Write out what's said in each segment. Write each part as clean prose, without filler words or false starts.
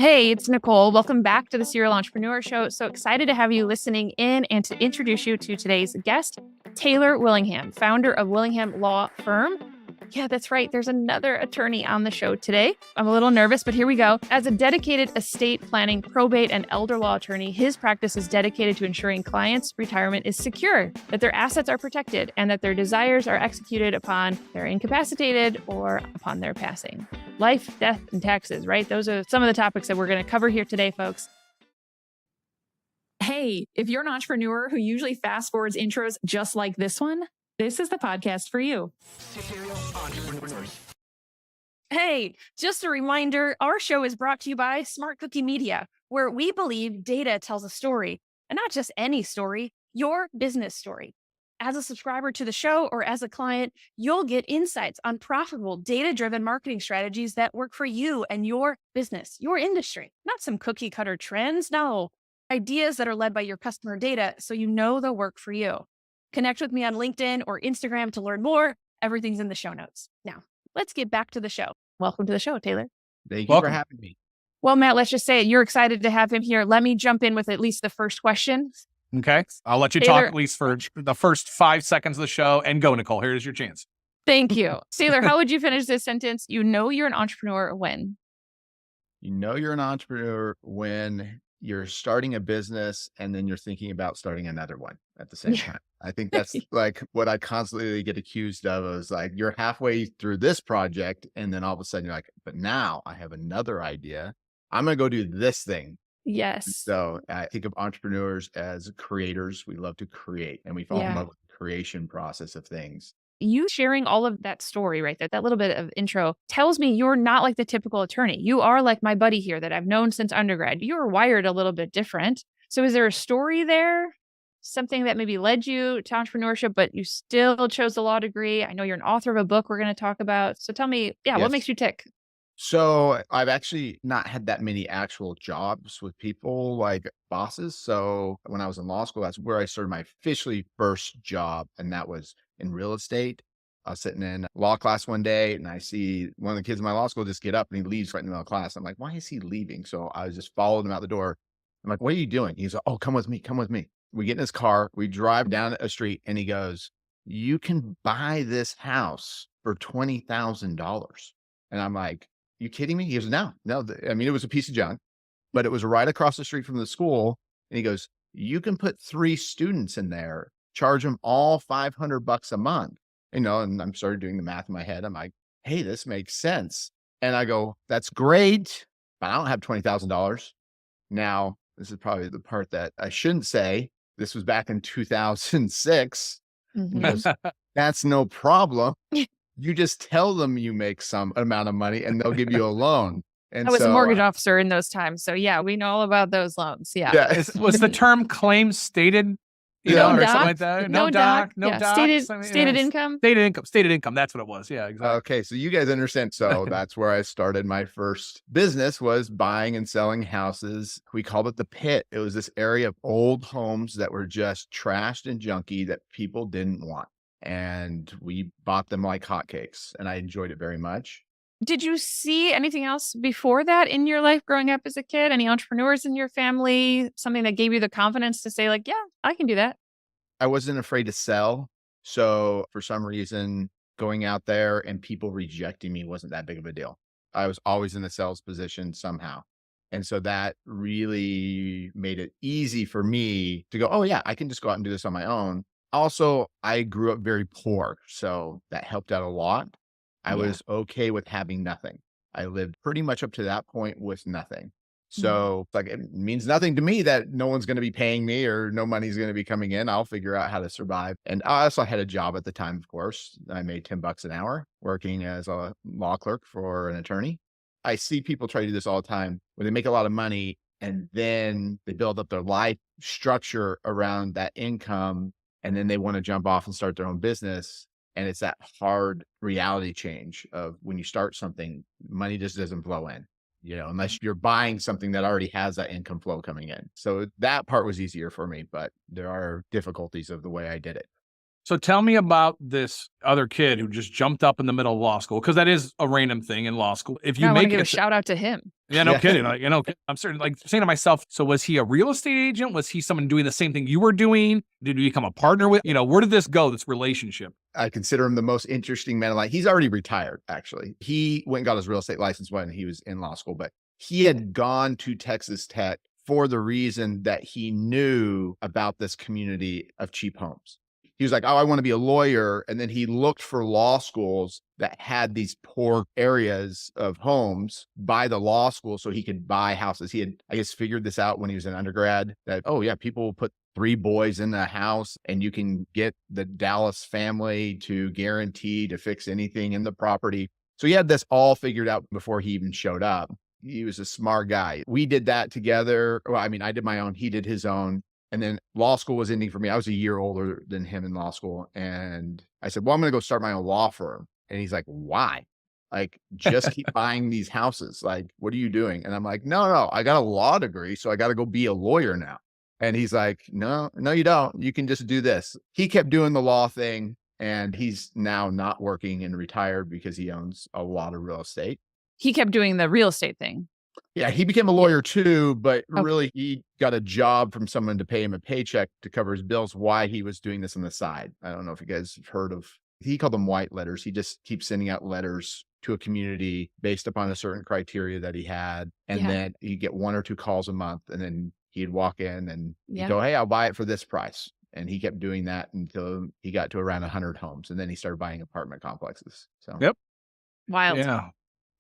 Hey, it's Nicole. Welcome back to the Serial Entrepreneur Show. So excited to have you listening in and to introduce you to today's guest, Taylor Willingham, founder of Willingham Law Firm. Yeah, that's right. There's another attorney on the show today. I'm a little nervous, but here we go. As a dedicated estate planning, probate, and elder law attorney, his practice is dedicated to ensuring clients' retirement is secure, that their assets are protected, and that their desires are executed upon they're incapacitated or upon their passing. Life, death, and taxes, right? Those are some of the topics that we're going to cover here today, folks. Hey, if you're an entrepreneur who usually fast forwards intros just like this one, this is the podcast for you. Hey, just a reminder, our show is brought to you by Smart Cookie Media, where we believe data tells a story, and not just any story, your business story. As a subscriber to the show or as a client, you'll get insights on profitable, data-driven marketing strategies that work for you and your business, your industry, not some cookie cutter trends. No, ideas that are led by your customer data so you know they'll work for you. Connect with me on LinkedIn or Instagram to learn more. Everything's in the show notes. Now, let's get back to the show. Welcome to the show, Taylor. Thank you for having me. Well, Matt, let's just say it. You're excited to have him here. Let me jump in with at least the first question. Okay. I'll let you talk at least for the first 5 seconds of the show and go, Nicole. Here's your chance. Thank you. Taylor, how would you finish this sentence? You know you're an entrepreneur when? You know you're an entrepreneur when you're starting a business and then you're thinking about starting another one at the same time. I think that's like what I constantly get accused of is like, you're halfway through this project and then all of a sudden you're like, but now I have another idea. I'm going to go do this thing. Yes. So I think of entrepreneurs as creators. We love to create and we fall in love with the creation process of things. You sharing all of that story right there, that little bit of intro tells me you're not like the typical attorney. You are like my buddy here that I've known since undergrad. You're wired a little bit different. So is there a story there? Something that maybe led you to entrepreneurship, but you still chose the law degree? I know you're an author of a book we're going to talk about. So tell me, what makes you tick? So I've actually not had that many actual jobs with people like bosses. So when I was in law school, that's where I started my officially first job. And that was in real estate. I was sitting in law class one day and I see one of the kids in my law school just get up and he leaves right in the middle of class. I'm like, why is he leaving? So I just followed him out the door. I'm like, what are you doing? He's like, oh, come with me. Come with me. We get in his car. We drive down a street and he goes, you can buy this house for $20,000. And I'm like, you kidding me? He goes, no. I mean, it was a piece of junk, but it was right across the street from the school. And he goes, you can put 3 students in there, charge them all $500 a month, and I'm started doing the math in my head. I'm like, hey, this makes sense. And I go, that's great, but I don't have $20,000. Now, this is probably the part that I shouldn't say. This was back in 2006. Mm-hmm. He goes, that's no problem. You just tell them you make some amount of money and they'll give you a loan. And I was a mortgage officer in those times. So yeah, we know all about those loans. Yeah. Was the term claims stated, or something like that? No doc. Stated income. Stated income. That's what it was. Yeah, exactly. Okay. So you guys understand. So that's where I started my first business, was buying and selling houses. We called it the pit. It was this area of old homes that were just trashed and junky that people didn't want. And we bought them like hotcakes and I enjoyed it very much. Did you see anything else before that in your life growing up as a kid? Any entrepreneurs in your family? Something that gave you the confidence to say like, yeah, I can do that? I wasn't afraid to sell. So for some reason, going out there and people rejecting me wasn't that big of a deal. I was always in a sales position somehow. And so that really made it easy for me to go, oh yeah, I can just go out and do this on my own. Also, I grew up very poor, so that helped out a lot. I was okay with having nothing. I lived pretty much up to that point with nothing. So like, it means nothing to me that no one's going to be paying me or no money's going to be coming in. I'll figure out how to survive. And I also had a job at the time, of course. I made $10 an hour working as a law clerk for an attorney. I see people try to do this all the time where they make a lot of money and then they build up their life structure around that income. And then they want to jump off and start their own business. And it's that hard reality change of when you start something, money just doesn't flow in, unless you're buying something that already has that income flow coming in. So that part was easier for me, but there are difficulties of the way I did it. So tell me about this other kid who just jumped up in the middle of law school, because that is a random thing in law school. If you I want to make give it a shout out to him. Yeah, no Yeah. kidding. Like, I'm certain, like saying to myself, so was he a real estate agent? Was he someone doing the same thing you were doing? Did you become a partner with, where did this go, this relationship? I consider him the most interesting man alive. He's already retired, actually. He went and got his real estate license when he was in law school, but he had gone to Texas Tech for the reason that he knew about this community of cheap homes. He was like, oh, I want to be a lawyer. And then he looked for law schools that had these poor areas of homes by the law school so he could buy houses. He had, I guess, figured this out when he was an undergrad that, oh, yeah, people will put 3 boys in a house and you can get the Dallas family to guarantee to fix anything in the property. So he had this all figured out before he even showed up. He was a smart guy. We did that together. Well, I mean, I did my own, he did his own. And then law school was ending for me. I was a year older than him in law school. And I said, well, I'm going to go start my own law firm. And he's like, why? Like, just keep buying these houses. Like, what are you doing? And I'm like, no, I got a law degree. So I got to go be a lawyer now. And he's like, no, you don't. You can just do this. He kept doing the law thing. And he's now not working and retired because he owns a lot of real estate. He kept doing the real estate thing. Yeah, he became a lawyer too, but Okay. really he got a job from someone to pay him a paycheck to cover his bills while he was doing this on the side. I don't know if you guys have heard of, he called them white letters. He just keeps sending out letters to a community based upon a certain criteria that he had. And Yeah. then he'd get 1 or 2 calls a month. And then he'd walk in and he'd Yeah. go, hey, I'll buy it for this price. And he kept doing that until he got to around 100 homes. And then he started buying apartment complexes. So Yep. Wild. Yeah.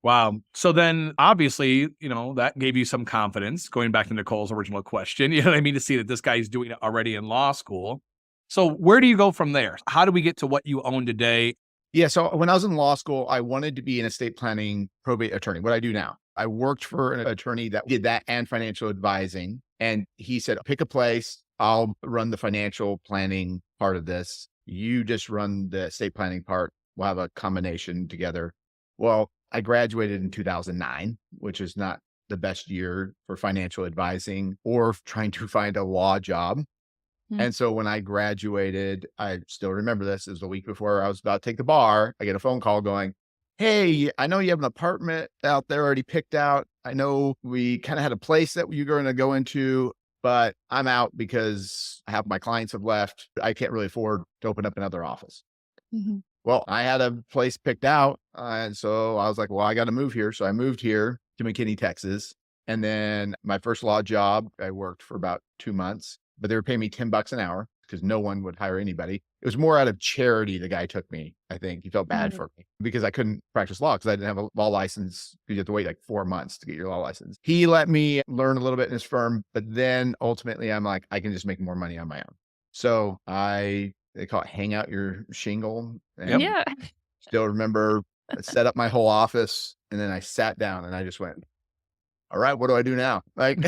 Wow. So then obviously, that gave you some confidence, going back to Nicole's original question, you know what I mean, to see that this guy's doing it already in law school. So where do you go from there? How do we get to what you own today? Yeah. So when I was in law school, I wanted to be an estate planning probate attorney, what I do now. I worked for an attorney that did that and financial advising. And he said, pick a place. I'll run the financial planning part of this. You just run the estate planning part. We'll have a combination together. Well, I graduated in 2009, which is not the best year for financial advising or trying to find a law job. And so when I graduated, I still remember this. It was the week before I was about to take the bar. I get a phone call going, hey, I know you have an apartment out there already picked out. I know we kind of had a place that you're going to go into, but I'm out because half my clients have left. I can't really afford to open up another office. Mm-hmm. Well, I had a place picked out. And so I was like, well, I got to move here. So I moved here to McKinney, Texas. And then my first law job, I worked for about 2 months, but they were paying me $10 an hour because no one would hire anybody. It was more out of charity. The guy took me, I think he felt bad for me because I couldn't practice law because I didn't have a law license. You have to wait like 4 months to get your law license. He let me learn a little bit in his firm, but then ultimately I'm like, I can just make more money on my own. So they call it hang out your shingle. And Yeah. still remember I set up my whole office and then I sat down and I just went, all right, what do I do now? Like,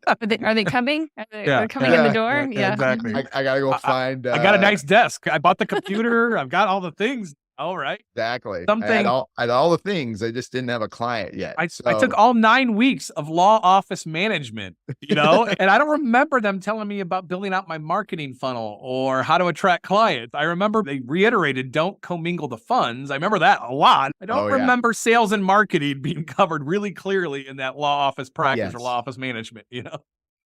Are they coming? They're coming in the door? Yeah. Exactly. I got to go find. I got a nice desk. I bought the computer. I've got all the things. All right. Exactly. Something. I had all the things. I just didn't have a client yet. I took all 9 weeks of law office management, and I don't remember them telling me about building out my marketing funnel or how to attract clients. I remember they reiterated, don't commingle the funds. I remember that a lot. I don't remember sales and marketing being covered really clearly in that law office practice or law office management,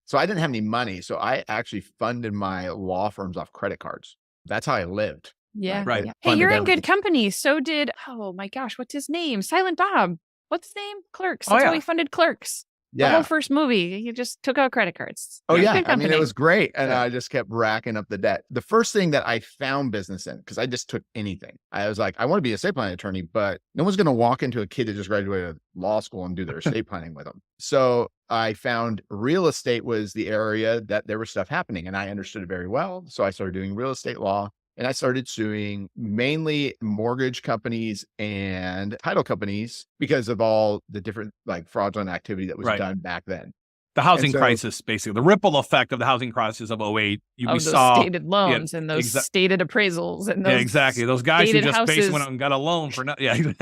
So I didn't have any money. So I actually funded my law firms off credit cards. That's how I lived. Yeah. Right. Yeah. Hey, you're in good company. So did, oh my gosh, what's his name? Silent Bob. What's his name? Clerks. That's how he funded Clerks. The whole first movie, he just took out credit cards. Oh, You're in yeah. good I mean, it company. was great. And I just kept racking up the debt. The first thing that I found business in, because I just took anything. I was like, I want to be a estate planning attorney, but no one's going to walk into a kid that just graduated law school and do their estate planning with them. So I found real estate was the area that there was stuff happening and I understood it very well. So I started doing real estate law. And I started suing mainly mortgage companies and title companies because of all the different like fraudulent activity that was done back then. The housing crisis, basically, the ripple effect of the housing crisis of 08. We saw stated loans and those stated appraisals and those exactly. Those guys who just basically went out and got a loan for nothing.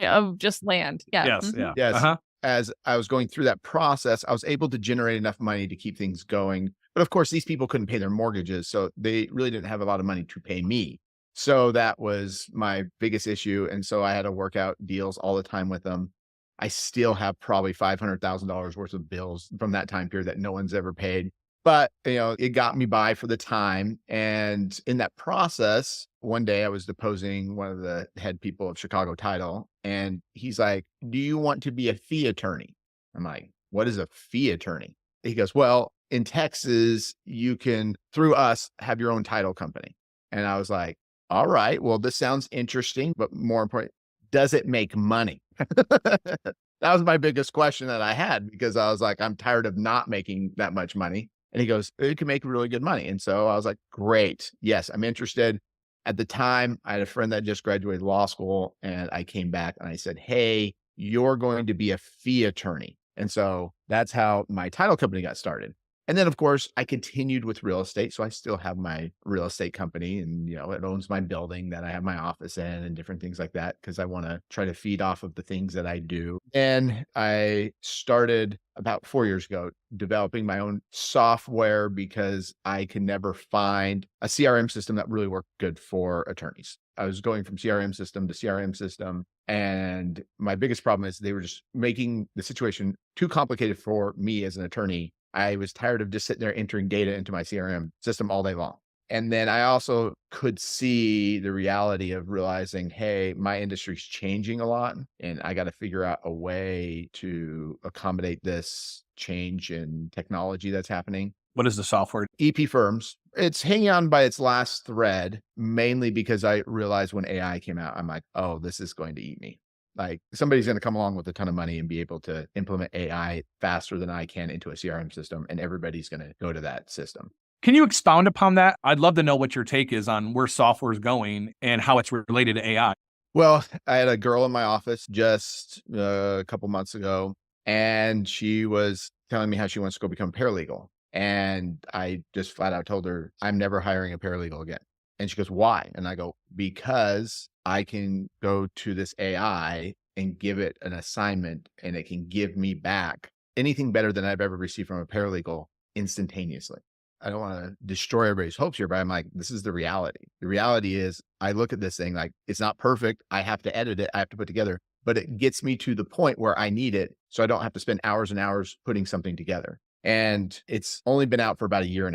Of just land. Yeah. Yes. Mm-hmm. Yeah. Yes. Uh-huh. As I was going through that process, I was able to generate enough money to keep things going. But of course, these people couldn't pay their mortgages. So they really didn't have a lot of money to pay me. So that was my biggest issue. And so I had to work out deals all the time with them. I still have probably $500,000 worth of bills from that time period that no one's ever paid. But, it got me by for the time. And in that process, one day I was deposing one of the head people of Chicago Title, and he's like, "Do you want to be a fee attorney?" I'm like, "What is a fee attorney?" He goes, "Well, in Texas, you can, through us, have your own title company." And I was like, "All right, well, this sounds interesting, but more important, does it make money?" That was my biggest question that I had, because I was like, I'm tired of not making that much money. And he goes, "It can make really good money." And so I was like, "Great. Yes, I'm interested." At the time, I had a friend that just graduated law school, and I came back and I said, "Hey, you're going to be a fee attorney." And so that's how my title company got started. And then, of course, I continued with real estate. So I still have my real estate company, and, it owns my building that I have my office in and different things like that, because I want to try to feed off of the things that I do. And I started about 4 years ago developing my own software, because I could never find a CRM system that really worked good for attorneys. I was going from CRM system to CRM system. And my biggest problem is they were just making the situation too complicated for me as an attorney. I was tired of just sitting there entering data into my CRM system all day long. And then I also could see the reality of realizing, hey, my industry's changing a lot, and I got to figure out a way to accommodate this change in technology that's happening. What is the software? EP firms. It's hanging on by its last thread, mainly because I realized when AI came out, I'm like, oh, this is going to eat me. Like, somebody's going to come along with a ton of money and be able to implement AI faster than I can into a CRM system, and everybody's going to go to that system. Can you expound upon that? I'd love to know what your take is on where software is going and how it's related to AI. Well, I had a girl in my office just a couple months ago, and she was telling me how she wants to go become a paralegal. And I just flat out told her, I'm never hiring a paralegal again. And she goes, "Why?" And I go, "Because I can go to this AI and give it an assignment, and it can give me back anything better than I've ever received from a paralegal instantaneously." I don't want to destroy everybody's hopes here, but I'm like, this is the reality. The reality is, I look at this thing like, it's not perfect. I have to edit it. I have to put together, but it gets me to the point where I need it. So I don't have to spend hours and hours putting something together. And it's only been out for about 1.5 years.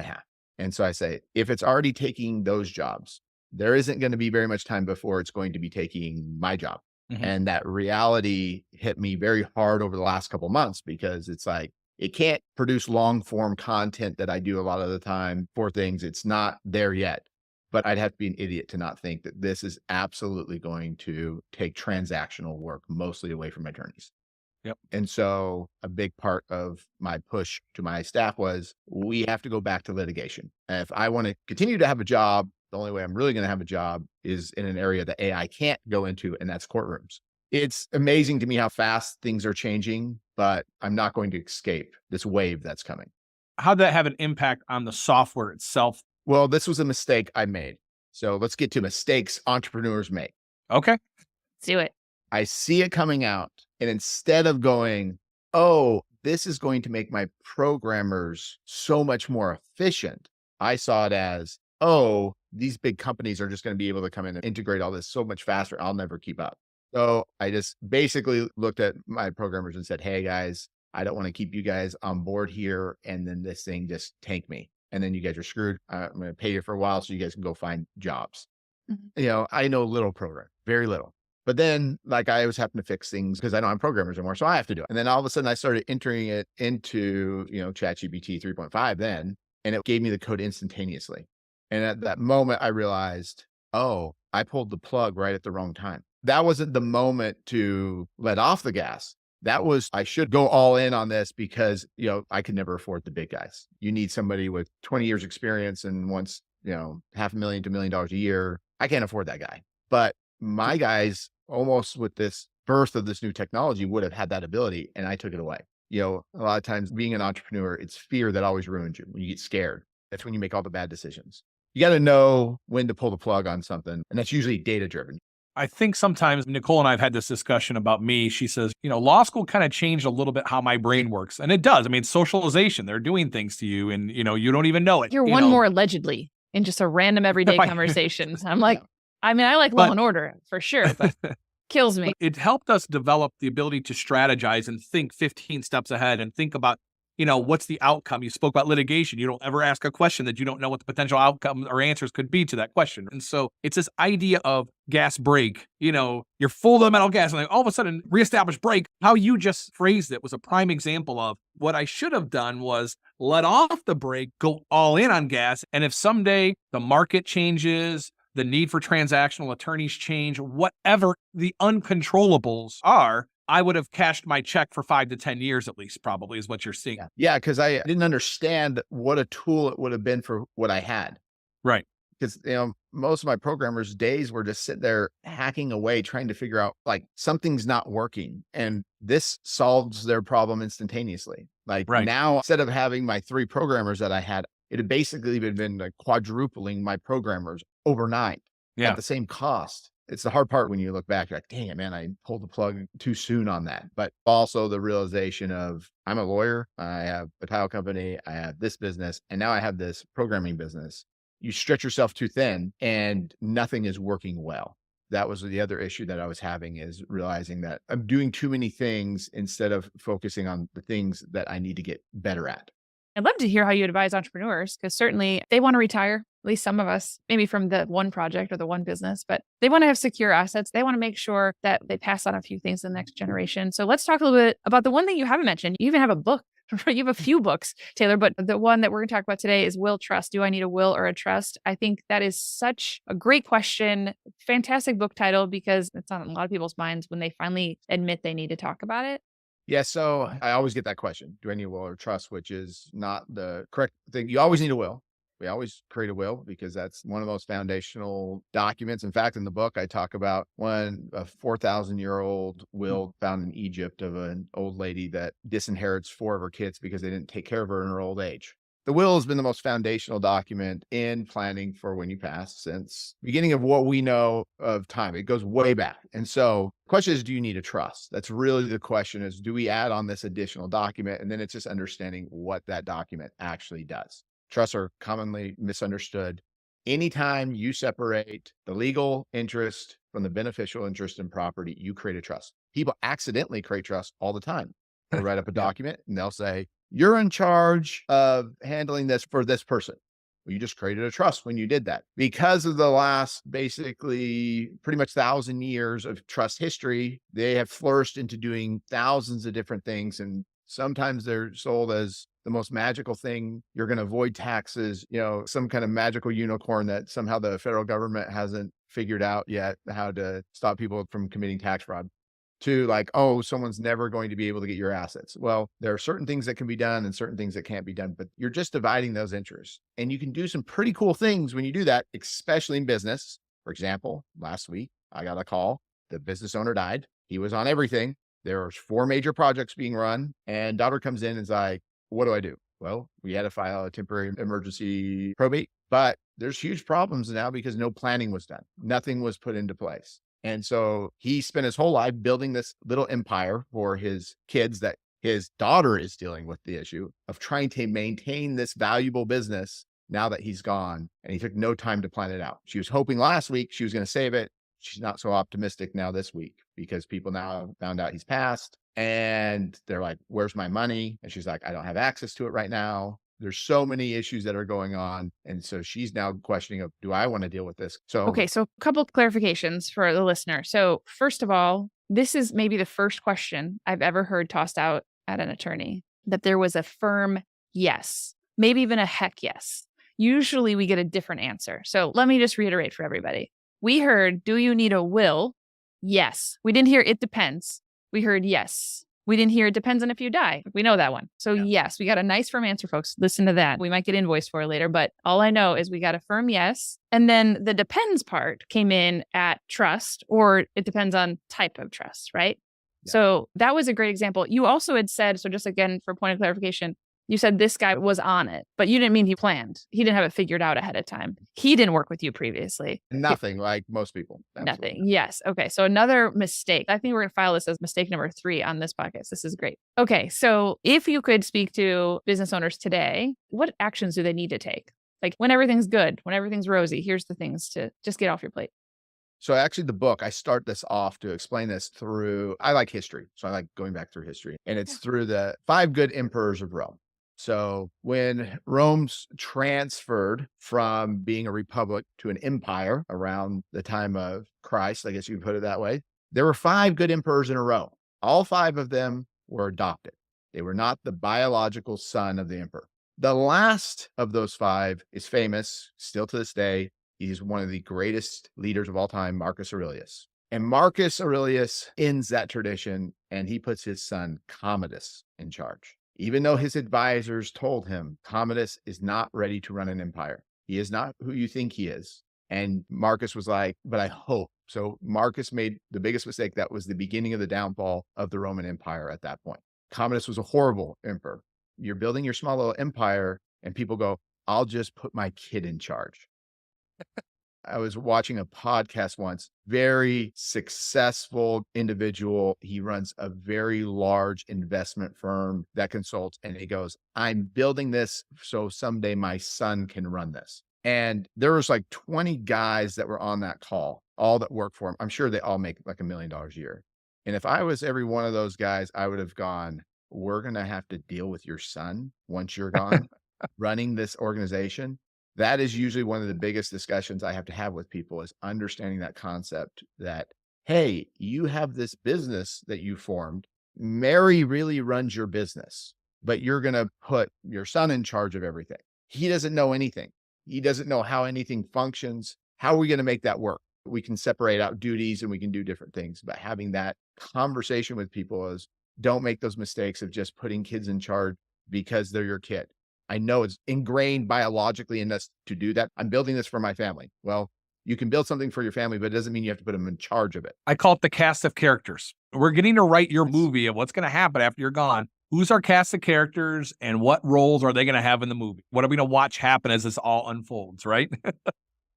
And so I say, if it's already taking those jobs, there isn't going to be very much time before it's going to be taking my job. Mhm. And that reality hit me very hard over the last couple months, because it's like, it can't produce long form content that I do a lot of the time for things. It's not there yet, but I'd have to be an idiot to not think that this is absolutely going to take transactional work mostly away from attorneys. Yep. And so a big part of my push to my staff was, we have to go back to litigation. And if I want to continue to have a job, the only way I'm really going to have a job is in an area that AI can't go into, and that's courtrooms. It's amazing to me how fast things are changing, but I'm not going to escape this wave that's coming. How'd that have an impact on the software itself? Well, this was a mistake I made. So let's get to mistakes entrepreneurs make. Okay. Let's do it. I see it coming out, and instead of going, oh, this is going to make my programmers so much more efficient, I saw it as, oh, these big companies are just going to be able to come in and integrate all this so much faster. I'll never keep up. So I just basically looked at my programmers and said, hey guys, I don't want to keep you guys on board here, and then this thing just tank me. And then you guys are screwed. I'm going to pay you for a while so you guys can go find jobs. Mhm. I know little program, very little. But then, like, I always happen to fix things because I don't have programmers anymore, so I have to do it. And then all of a sudden I started entering it into, ChatGPT 3.5 then, and it gave me the code instantaneously. And at that moment I realized, oh, I pulled the plug right at the wrong time. That wasn't the moment to let off the gas. That was, I should go all in on this, because, I could never afford the big guys. You need somebody with 20 years experience and wants, $500,000 to $1 million a year. I can't afford that guy. But my guys, almost with this birth of this new technology, would have had that ability, and I took it away. A lot of times being an entrepreneur, it's fear that always ruins you. When you get scared, that's when you make all the bad decisions. You got to know when to pull the plug on something. And that's usually data driven. I think sometimes Nicole and I have had this discussion about me. She says, law school kind of changed a little bit how my brain works. And it does. I mean, it's socialization. They're doing things to you, and, you don't even know it. You're one more allegedly in just a random everyday Right. conversation. I'm like, I like Law and Order for sure, but Kills me. But it helped us develop the ability to strategize and think 15 steps ahead and think about, what's the outcome? You spoke about litigation. You don't ever ask a question that you don't know what the potential outcome or answers could be to that question. And so it's this idea of gas brake, you're full of the metal gas and like all of a sudden reestablish brake. How you just phrased it was a prime example of what I should have done was let off the brake, go all in on gas. And if someday the market changes, the need for transactional attorneys change, whatever the uncontrollables are, I would have cashed my check for 5 to 10 years at least, probably is what you're seeing. Yeah, because I didn't understand what a tool it would have been for what I had. Right. Because most of my programmers' days were just sit there hacking away, trying to figure out like something's not working, and this solves their problem instantaneously. Like Right. now, instead of having my 3 programmers that I had, it had basically been like quadrupling my programmers overnight Yeah. at the same cost. It's the hard part when you look back, you're like, dang it, man, I pulled the plug too soon on that. But also the realization of I'm a lawyer, I have a title company, I have this business, and now I have this programming business. You stretch yourself too thin and nothing is working well. That was the other issue that I was having, is realizing that I'm doing too many things instead of focusing on the things that I need to get better at. I'd love to hear how you advise entrepreneurs, because certainly they want to retire, at least some of us, maybe from the one project or the one business, but they want to have secure assets. They want to make sure that they pass on a few things to the next generation. So let's talk a little bit about the one thing you haven't mentioned. You even have a book. You have a few books, Taylor, but the one that we're going to talk about today is Will Trust. Do I need a will or a trust? I think that is such a great question. Fantastic book title, because it's on a lot of people's minds when they finally admit they need to talk about it. Yeah, so I always get that question. Do I need a will or trust? Which is not the correct thing. You always need a will. We always create a will because that's one of those foundational documents. In fact, in the book, I talk about a 4,000-year-old will found in Egypt of an old lady that disinherits 4 of her kids because they didn't take care of her in her old age. The will has been the most foundational document in planning for when you pass since beginning of what we know of time. It goes way back. And so the question is, do you need a trust? That's really the question, is do we add on this additional document? And then it's just understanding what that document actually does. Trusts are commonly misunderstood. Anytime you separate the legal interest from the beneficial interest in property, you create a trust. People accidentally create trust all the time. They'll write up a document and they'll say, you're in charge of handling this for this person. Well, you just created a trust when you did that. Because of the last basically pretty much 1,000 years of trust history, they have flourished into doing thousands of different things. And sometimes they're sold as the most magical thing. You're going to avoid taxes, some kind of magical unicorn that somehow the federal government hasn't figured out yet how to stop people from committing tax fraud. To like, oh, someone's never going to be able to get your assets. Well, there are certain things that can be done and certain things that can't be done, but you're just dividing those interests. And you can do some pretty cool things when you do that, especially in business. For example, last week, I got a call. The business owner died. He was on everything. There were 4 major projects being run, and daughter comes in and is like, what do I do? Well, we had to file a temporary emergency probate, but there's huge problems now because no planning was done. Nothing was put into place. And so he spent his whole life building this little empire for his kids, that his daughter is dealing with the issue of trying to maintain this valuable business now that he's gone. And he took no time to plan it out. She was hoping last week she was going to save it. She's not so optimistic now this week because people now found out he's passed and they're like, where's my money? And she's like, I don't have access to it right now. There's so many issues that are going on. And so she's now questioning of, do I want to deal with this? So, Okay, so a couple clarifications for the listener. So first of all, this is maybe the first question I've ever heard tossed out at an attorney, that there was a firm yes, maybe even a heck yes. Usually we get a different answer. So let me just reiterate for everybody. We heard, do you need a will? Yes. We didn't hear it depends. We heard yes. We didn't hear it depends on if you die. We know that one. So yes, we got a nice firm answer, folks. Listen to that. We might get invoiced for it later, but all I know is we got a firm yes. And then the depends part came in at trust, or it depends on type of trust, right? Yeah. So that was a great example. You also had said, so just again, for point of clarification, you said this guy was on it, but you didn't mean he planned. He didn't have it figured out ahead of time. He didn't work with you previously. Nothing, like most people. Absolutely. Nothing. Yes. Okay. So another mistake. I think we're going to file this as mistake number 3 on this podcast. This is great. Okay. So if you could speak to business owners today, what actions do they need to take? Like when everything's good, when everything's rosy, here's the things to just get off your plate. So actually the book, I start this off to explain this through, I like history. So I like going back through history, and it's through the 5 good emperors of Rome. So when Rome's transferred from being a republic to an empire around the time of Christ, I guess you could put it that way, there were 5 good emperors in a row. All 5 of them were adopted. They were not the biological son of the emperor. The last of those 5 is famous still to this day. He's one of the greatest leaders of all time, Marcus Aurelius. And Marcus Aurelius ends that tradition, and he puts his son Commodus in charge. Even though his advisors told him Commodus is not ready to run an empire. He is not who you think he is. And Marcus was like, but I hope. So Marcus made the biggest mistake. That was the beginning of the downfall of the Roman Empire at that point. Commodus was a horrible emperor. You're building your small little empire, and people go, I'll just put my kid in charge. I was watching a podcast once, very successful individual. He runs a very large investment firm that consults, and he goes, I'm building this so someday my son can run this. And there was like 20 guys that were on that call, all that work for him. I'm sure they all make like $1 million a year. And if I was every one of those guys, I would have gone, we're going to have to deal with your son once you're gone running this organization. That is usually one of the biggest discussions I have to have with people, is understanding that concept that, hey, you have this business that you formed. Mary really runs your business, but you're going to put your son in charge of everything. He doesn't know anything. He doesn't know how anything functions. How are we going to make that work? We can separate out duties and we can do different things, but having that conversation with people is, don't make those mistakes of just putting kids in charge because they're your kid. I know it's ingrained biologically in us to do that. I'm building this for my family. Well, you can build something for your family, but it doesn't mean you have to put them in charge of it. I call it the cast of characters. We're getting to write your movie of what's going to happen after you're gone. Who's our cast of characters and what roles are they going to have in the movie? What are we going to watch happen as this all unfolds, right?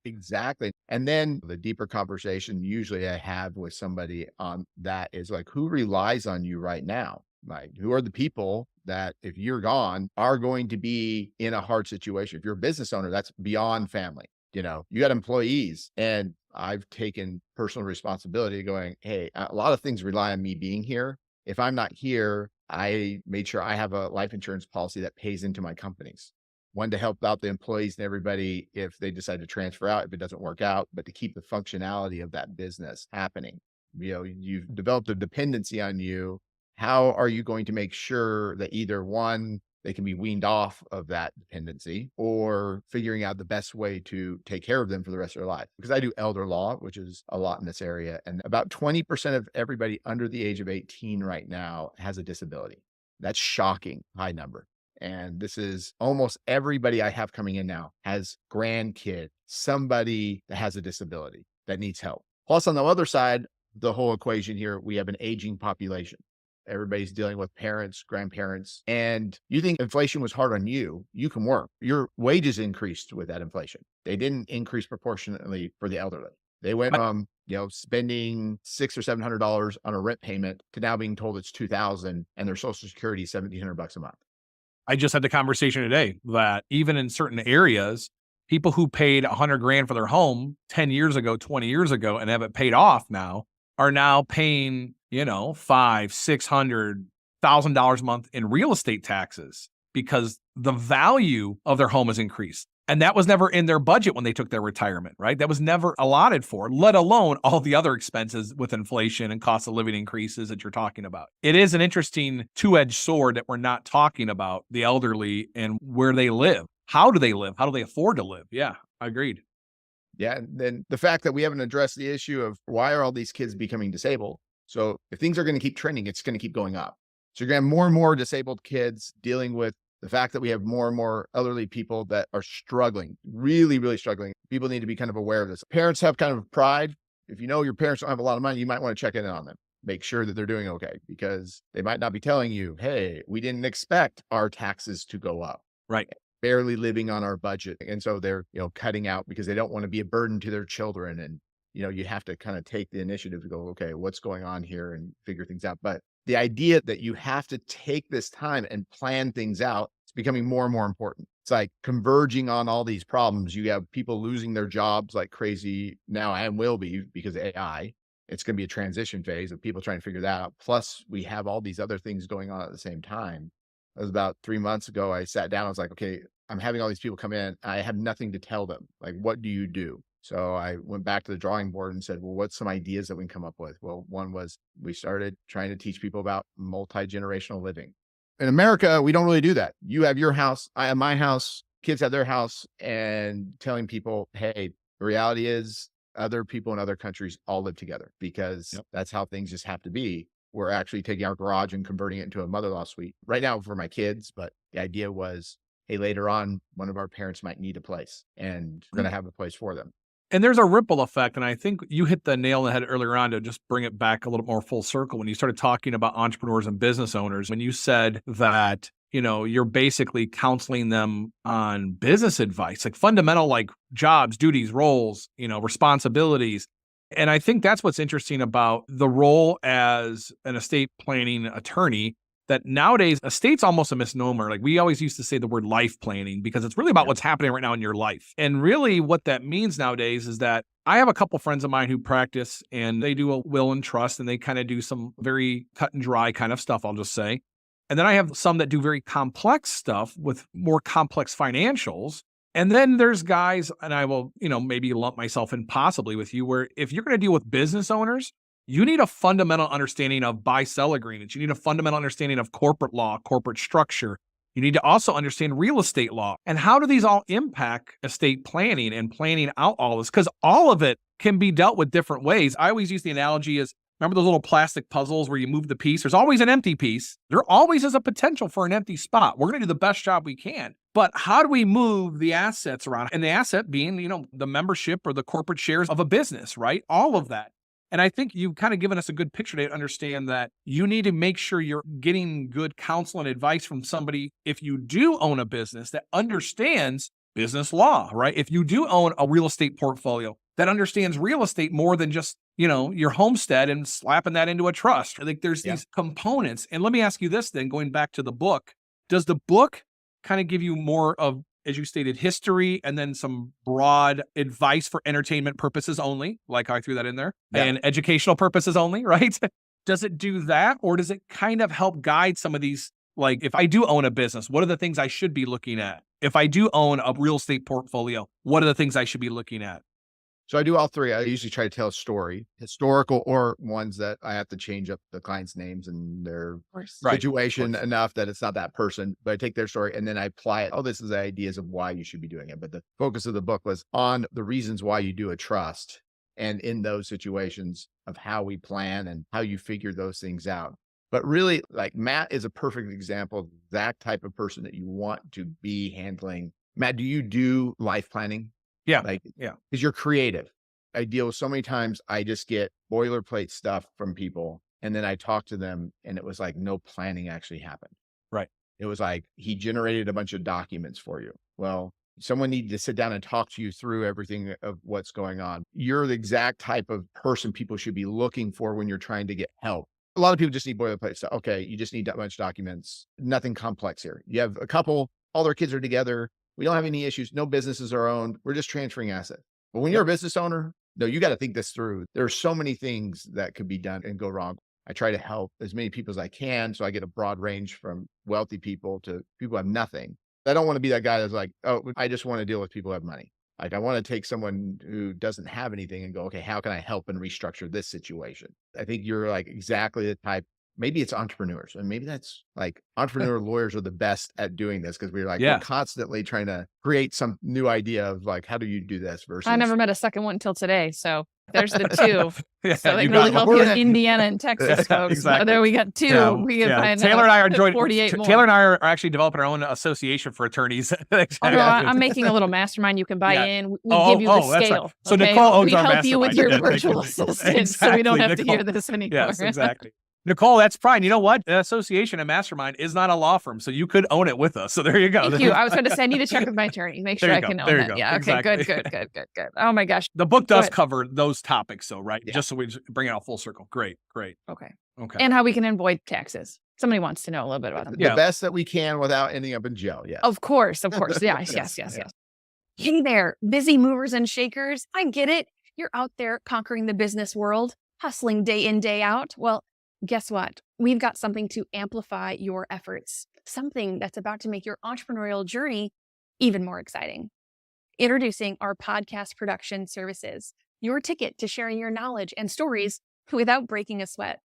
Exactly. And then the deeper conversation usually I have with somebody on that is like, who relies on you right now? Like, who are the people that if you're gone are going to be in a hard situation? If you're a business owner, that's beyond family. You know, you got employees, and I've taken personal responsibility going, hey, a lot of things rely on me being here. If I'm not here, I made sure I have a life insurance policy that pays into my companies. One, to help out the employees and everybody if they decide to transfer out, if it doesn't work out, but to keep the functionality of that business happening. You know, you've developed a dependency on you. How are you going to make sure that either one, they can be weaned off of that dependency, or figuring out the best way to take care of them for the rest of their life? Because I do elder law, which is a lot in this area. And about 20% of everybody under the age of 18 right now has a disability. That's shocking high number. And this is almost everybody I have coming in now has grandkid, somebody that has a disability that needs help. Plus, on the other side, the whole equation here, we have an aging population. Everybody's dealing with parents, grandparents, and you think inflation was hard on you. You can work. Your wages increased with that inflation. They didn't increase proportionately for the elderly. They went from, spending $600 or $700 on a rent payment to now being told it's $2,000 and their social security is $1,700 a month. I just had the conversation today that even in certain areas, people who paid $100,000 for their home 10 years ago, 20 years ago, and have it paid off now are now paying, $500,000-$600,000 a month in real estate taxes because the value of their home has increased. And that was never in their budget when they took their retirement, right? That was never allotted for, let alone all the other expenses with inflation and cost of living increases that you're talking about. It is an interesting two-edged sword that we're not talking about the elderly and where they live. How do they live? How do they afford to live? Yeah, agreed. Yeah. And then the fact that we haven't addressed the issue of why are all these kids becoming disabled? So if things are going to keep trending, it's going to keep going up. So you're going to have more and more disabled kids dealing with the fact that we have more and more elderly people that are struggling, really, really struggling. People need to be kind of aware of this. Parents have kind of pride. If you know your parents don't have a lot of money, you might want to check in on them. Make sure that they're doing okay, because they might not be telling you, hey, we didn't expect our taxes to go up. Right. Barely living on our budget. And so they're, cutting out because they don't want to be a burden to their children. And, you have to kind of take the initiative to go, okay, what's going on here, and figure things out. But the idea that you have to take this time and plan things out is becoming more and more important. It's like converging on all these problems. You have people losing their jobs like crazy now and will be because of AI. It's going to be a transition phase of people trying to figure that out. Plus, we have all these other things going on at the same time. It was about 3 months ago. I sat down. I was like, okay, I'm having all these people come in. I have nothing to tell them. Like, what do you do? So I went back to the drawing board and said, well, what's some ideas that we can come up with? Well, one was we started trying to teach people about multi-generational living. In America, we don't really do that. You have your house, I have my house, kids have their house, and telling people, hey, the reality is other people in other countries all live together because that's how things just have to be. We're actually taking our garage and converting it into a mother-in-law suite right now for my kids. But the idea was, hey, later on, one of our parents might need a place and we're going to have a place for them. And there's a ripple effect. And I think you hit the nail on the head earlier on to just bring it back a little more full circle. When you started talking about entrepreneurs and business owners, when you said that, you're basically counseling them on business advice, like fundamental, like jobs, duties, roles, responsibilities. And I think that's what's interesting about the role as an estate planning attorney, that nowadays estate's almost a misnomer. Like we always used to say the word life planning because it's really about what's happening right now in your life. And really what that means nowadays is that I have a couple friends of mine who practice and they do a will and trust and they kind of do some very cut and dry kind of stuff, I'll just say. And then I have some that do very complex stuff with more complex financials. And then there's guys, and I will, maybe lump myself in possibly with you, where if you're going to deal with business owners, you need a fundamental understanding of buy-sell agreements. You need a fundamental understanding of corporate law, corporate structure. You need to also understand real estate law. And how do these all impact estate planning and planning out all this? Because all of it can be dealt with different ways. I always use the analogy as, remember those little plastic puzzles where you move the piece? There's always an empty piece. There always is a potential for an empty spot. We're going to do the best job we can. But how do we move the assets around? And the asset being, the membership or the corporate shares of a business, right? All of that. And I think you've kind of given us a good picture to understand that you need to make sure you're getting good counsel and advice from somebody, if you do own a business, that understands business law, right? If you do own a real estate portfolio that understands real estate more than just, your homestead and slapping that into a trust. Like there's these components. And let me ask you this then, going back to the book, does the book kind of give you more of, as you stated, history and then some broad advice for entertainment purposes only, like I threw that in there, and educational purposes only, right? Does it do that? Or does it kind of help guide some of these, like if I do own a business, what are the things I should be looking at? If I do own a real estate portfolio, what are the things I should be looking at? So I do all three. I usually try to tell a story, historical or ones that I have to change up the client's names and their situation enough that it's not that person, but I take their story and then I apply it. Oh, this is the ideas of why you should be doing it. But the focus of the book was on the reasons why you do a trust and in those situations of how we plan and how you figure those things out. But really, like Matt is a perfect example of that type of person that you want to be handling. Matt, do you do life planning? Yeah. Because you're creative. I deal with so many times, I just get boilerplate stuff from people. And then I talk to them and it was like no planning actually happened. Right. It was like he generated a bunch of documents for you. Well, someone needed to sit down and talk to you through everything of what's going on. You're the exact type of person people should be looking for when you're trying to get help. A lot of people just need boilerplate stuff. Okay, you just need that much documents. Nothing complex here. You have a couple, all their kids are together. We don't have any issues. No businesses are owned. We're just transferring assets. But when you're a business owner, no, you got to think this through. There are so many things that could be done and go wrong. I try to help as many people as I can. So I get a broad range from wealthy people to people who have nothing. I don't want to be that guy that's like, oh, I just want to deal with people who have money. Like I want to take someone who doesn't have anything and go, okay, how can I help and restructure this situation? I think you're like exactly the type. Maybe it's entrepreneurs and maybe that's like entrepreneur lawyers are the best at doing this because we're like, we're constantly trying to create some new idea of like, how do you do this versus. I never met a second one until today. So there's the two. So they you can really got help you in Indiana and Texas, folks. Exactly. There we got two. Yeah, We can find Taylor and I are enjoying 48 more. Taylor and I are actually developing our own association for attorneys. Oh, no, I'm making a little mastermind you can buy in. We give you the that's scale. right. So okay? Nicole owns we our help you with mastermind. your virtual assistant so we don't have to hear this anymore. Yes, exactly. Nicole, that's fine. You know what? The association and mastermind is not a law firm, so you could own it with us. So there you go. Thank you. I was going to say I need to check with my attorney, make sure I can own that. Yeah. Okay. Exactly. Good. Oh my gosh. The book does cover those topics, though, right? Yeah. Just so we bring it all full circle. Great. Okay. Okay. And how we can avoid taxes. Somebody wants to know a little bit about them. The best that we can without ending up in jail. Yes. Of course. Yes. Hey there, busy movers and shakers. I get it. You're out there conquering the business world, hustling day in, day out. Well, guess what? We've got something to amplify your efforts, something that's about to make your entrepreneurial journey even more exciting. Introducing our podcast production services, your ticket to sharing your knowledge and stories without breaking a sweat.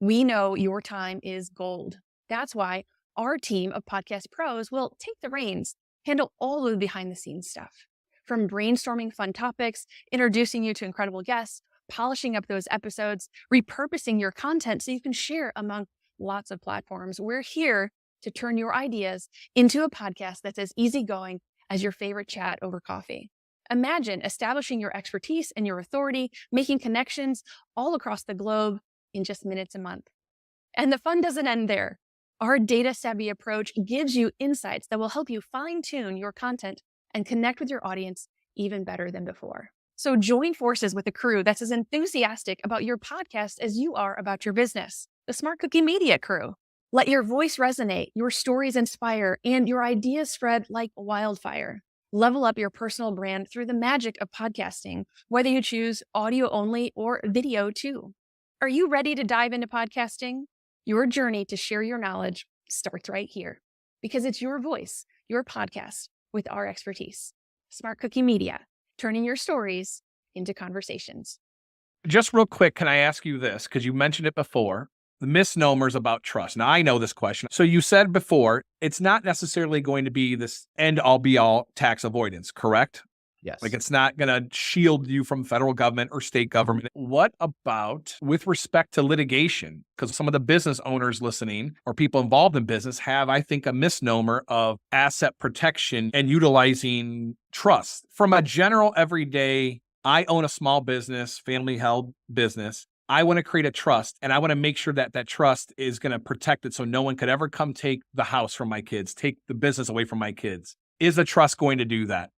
We know your time is gold. That's why our team of podcast pros will take the reins, handle all of the behind the scenes stuff. From brainstorming fun topics, introducing you to incredible guests, polishing up those episodes, repurposing your content so you can share among lots of platforms. We're here to turn your ideas into a podcast that's as easygoing as your favorite chat over coffee. Imagine establishing your expertise and your authority, making connections all across the globe in just minutes a month. And the fun doesn't end there. Our data-savvy approach gives you insights that will help you fine-tune your content and connect with your audience even better than before. So join forces with a crew that's as enthusiastic about your podcast as you are about your business, the Smart Cookie Media crew. Let your voice resonate, your stories inspire, and your ideas spread like wildfire. Level up your personal brand through the magic of podcasting, whether you choose audio only or video too. Are you ready to dive into podcasting? Your journey to share your knowledge starts right here because it's your voice, your podcast with our expertise. Smart Cookie Media, turning your stories into conversations. Just real quick, can I ask you this? Because you mentioned it before, the misnomers about trust. Now, I know this question. So you said before, it's not necessarily going to be this end-all be-all tax avoidance, correct? Yes. Like it's not going to shield you from federal government or state government. What about with respect to litigation? Because some of the business owners listening or people involved in business have, I think, a misnomer of asset protection and utilizing trust. From a general everyday, I own a small business, family held business. I want to create a trust and I want to make sure that that trust is going to protect it so no one could ever come take the house from my kids, take the business away from my kids. Is a trust going to do that?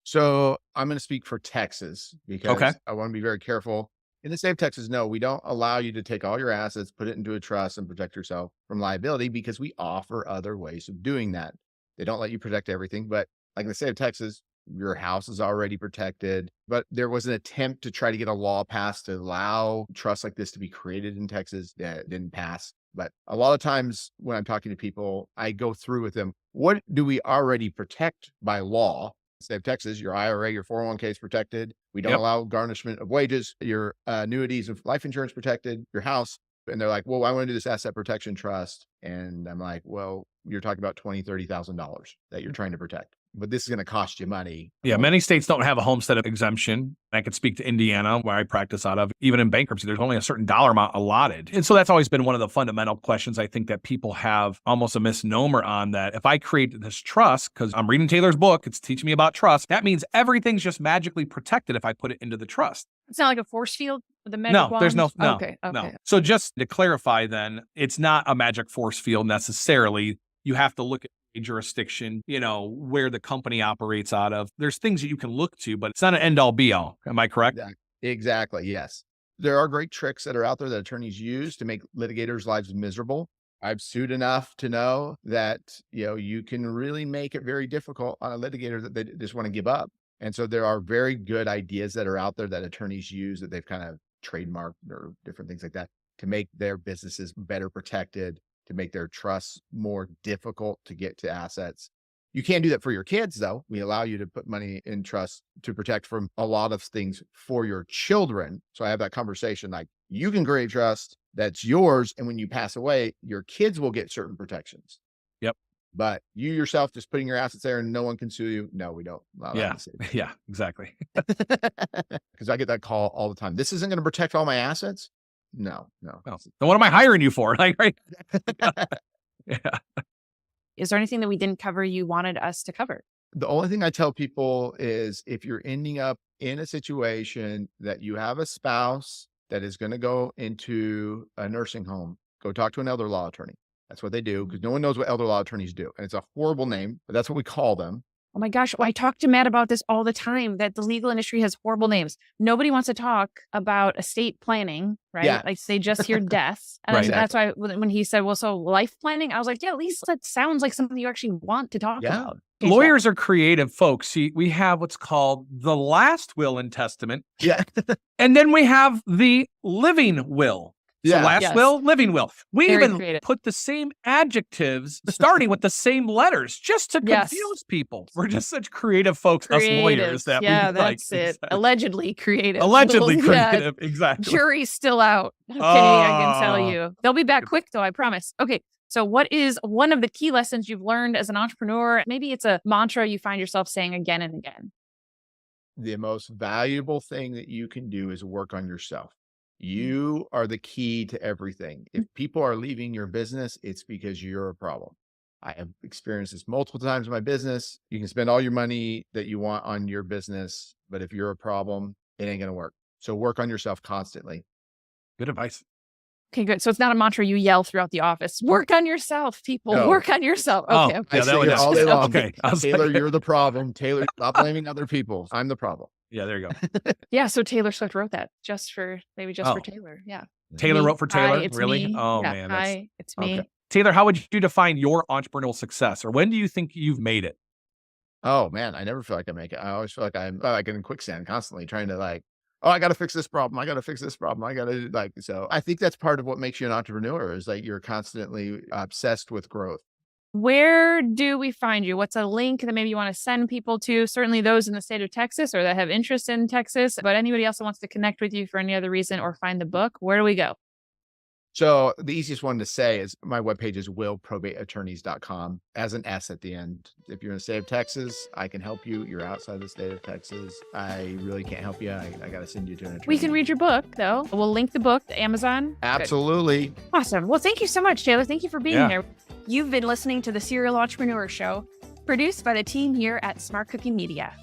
So I'm going to speak for Texas because Okay. I want to be very careful. In the state of Texas, no, we don't allow you to take all your assets, put it into a trust and protect yourself from liability because we offer other ways of doing that. They don't let you protect everything, but like in the state of Texas, your house is already protected. But there was an attempt to try to get a law passed to allow trusts like this to be created in Texas that didn't pass. But a lot of times when I'm talking to people, I go through with them, what do we already protect by law? State of Texas, your IRA, your 401k is protected. We don't allow garnishment of wages. Your annuities of life insurance protected. Your house. And they're like, well, I want to do this asset protection trust. And I'm like, well, you're talking about $20,000, $30,000 that you're trying to protect. But this is going to cost you money. Yeah, many states don't have a homestead exemption. I could speak to Indiana, where I practice out of. Even in bankruptcy, there's only a certain dollar amount allotted. And so that's always been one of the fundamental questions I think that people have almost a misnomer on that. If I create this trust, because I'm reading Taylor's book, it's teaching me about trust, that means everything's just magically protected if I put it into the trust. It's not like a force field with a magic No, wand? there's no. Okay. So just to clarify then, it's not a magic force field necessarily. You have to look at jurisdiction, where the company operates out of. There's things that you can look to, but it's not an end all be all. Am I correct? Exactly. Yes. There are great tricks that are out there that attorneys use to make litigators' lives miserable. I've sued enough to know that, you can really make it very difficult on a litigator that they just want to give up. And so there are very good ideas that are out there that attorneys use that they've kind of trademarked or different things like that to make their businesses better protected, to make their trusts more difficult to get to assets. You can't do that for your kids, though. We allow you to put money in trust to protect from a lot of things for your children. So I have that conversation like, you can create trust that's yours. And when you pass away, your kids will get certain protections. Yep. But you yourself just putting your assets there and no one can sue you. No, we don't allow that. Yeah, exactly. Because I get that call all the time. This isn't going to protect all my assets. No. Well, then what am I hiring you for? Like, right? Yeah. Is there anything that we didn't cover you wanted us to cover? The only thing I tell people is if you're ending up in a situation that you have a spouse that is going to go into a nursing home, go talk to an elder law attorney. That's what they do because no one knows what elder law attorneys do. And it's a horrible name, but that's what we call them. Oh my gosh. I talk to Matt about this all the time, that the legal industry has horrible names. Nobody wants to talk about estate planning, right? Yeah. Like they just hear death. And Right. that's why when he said, well, so life planning, I was like, yeah, at least that sounds like something you actually want to talk Yeah. about. Lawyers are creative folks. See, we have what's called the last will and testament, Yeah. and then we have the living will. So Yeah. last Yes. will, living will. We Very even creative. put the same adjectives starting with the same letters just to Yes. confuse people. We're just such creative folks, us lawyers, that yeah, we like. that's it. Allegedly creative. Allegedly Yeah, creative, exactly. jury's still out. Okay, I can tell Oh. you. They'll be back quick though, I promise. Okay. So what is one of the key lessons you've learned as an entrepreneur? Maybe it's a mantra you find yourself saying again and again. The most valuable thing that you can do is work on yourself. You are the key to everything. If people are leaving your business, it's because you're a problem. I have experienced this multiple times in my business. You can spend all your money that you want on your business, but if you're a problem, it ain't going to work. So work on yourself constantly. Good advice. Okay, good. So it's not a mantra you yell throughout the office. Work on yourself, people. No. Work on yourself. Oh, Okay. yeah, I that say one it is- all day long. Okay. I was Taylor, like- you're the problem. Taylor, stop blaming other people. I'm the problem. Yeah, there you go. Yeah. So Taylor Swift wrote that just for Oh. Taylor. Yeah. Taylor Me. wrote for Taylor? Hi, it's Really? me. Oh, Yeah, man. That's... Hi, it's me. Okay. Taylor, how would you define your entrepreneurial success, or when do you think you've made it? Oh man, I never feel like I make it. I always feel like I'm like in quicksand constantly trying to like, oh, I got to fix this problem. I got to fix this problem. I got to like, so I think that's part of what makes you an entrepreneur is like you're constantly obsessed with growth. Where do we find you? What's a link that maybe you want to send people to? Certainly those in the state of Texas or that have interest in Texas, but anybody else that wants to connect with you for any other reason or find the book, where do we go? So the easiest one to say is my webpage is willprobateattorneys.com as an S at the end. If you're in the state of Texas, I can help you. You're outside the state of Texas, I really can't help you. I got to send you to an attorney. We can read your book though. We'll link the book to Amazon. Good. Absolutely. Awesome. Well, thank you so much, Taylor. Thank you for being Yeah. here. You've been listening to the Serial Entrepreneur Show, produced by the team here at Smart Cookie Media.